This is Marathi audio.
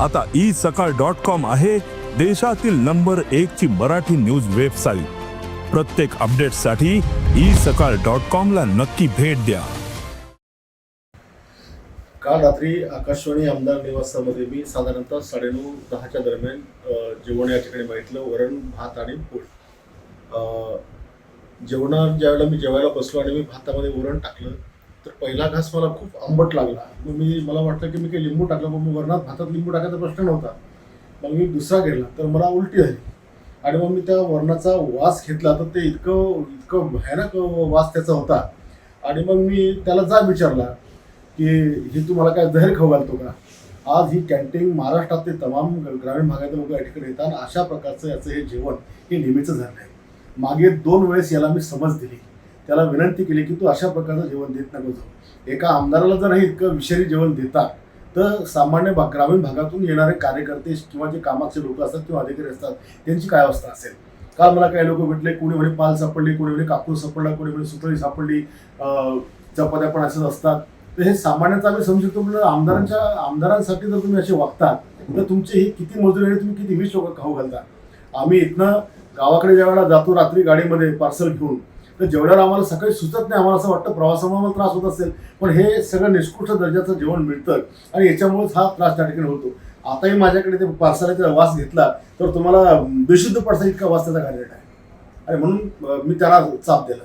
आता isakal.com आहे देशातील नंबर 1 ची मराठी न्यूज वेबसाईट। प्रत्येक अपडेटसाठी isakal.com ला नक्की भेट द्या। काल रात्री आकाशवाणी आमदार निवासामध्ये मी साधारणतः 9:30-10च्या दरम्यान जेवण या ठिकाणी मागितलं, वरण भात आणि पोळी। ज्यावेळेला मी जेवायला बसलो आणि मी भातामध्ये वरण टाकलं तर पहिला घास मला खूप आंबट लागला। मग मला वाटलं की मी काही लिंबू टाकलं, मग वरणात भातात लिंबू टाकायचा प्रश्न नव्हता। मग मी दुसरा घेतला तर मला उलटी झाली आणि मग मी त्या वरणाचा वास घेतला तर ते इतकं भयानक वास त्याचा होता। आणि मग मी त्याला जाब विचारला की ही तू मला काय जहर खाऊ घालतो का? आज ही कॅन्टीन महाराष्ट्रातले तमाम ग्रामीण भागातील लोक या ठिकाणी येतात। अशा प्रकारचं याचं हे जेवण हे नेहमीचं झालं आहे। मागे 2 वेळेस याला मी समज दिली, त्याला विनंती केली की तू अशा प्रकारचं जेवण देत नको जाऊ। एका आमदाराला जर हे इतकं विषारी जेवण देतात तर सामान्य ग्रामीण भागातून येणारे कार्यकर्ते किंवा जे कामाचे लोक असतात किंवा अधिकारी असतात त्यांची काय अवस्था असेल। काल मला काही लोक भेटले, कोणी म्हणे पाल सापडली, कोणी म्हणे कापूस सापडला, कोणी म्हणे सुतळी सापडली, चपात्या पण असंच असतात। तर हे सामान्यतः आम्ही समजू शकतो, म्हणजे आमदारांसाठी जर तुम्ही असे वागता तर तुमचे ही किती मजुरी आहे, तुम्ही किती 20 लोक खाऊ घालता। आम्ही इथनं गावाकडे ज्यावेळेला जातो रात्री गाडीमध्ये पार्सल घेऊन, तर जेवढ्याला आम्हाला सकाळी सुचत नाही, आम्हाला असं वाटतं प्रवासामुळे आम्हाला त्रास होत असेल, पण हे सगळं निष्कृष्ट दर्जाचं जेवण मिळतं आणि याच्यामुळेच हा त्रास त्या ठिकाणी होतो। आताही माझ्याकडे ते पार्सलाचा वास घेतला तर तुम्हाला बेशुद्ध पडसा इतका वास त्याचा घालत आहे आणि म्हणून मी त्याला चाप दिला।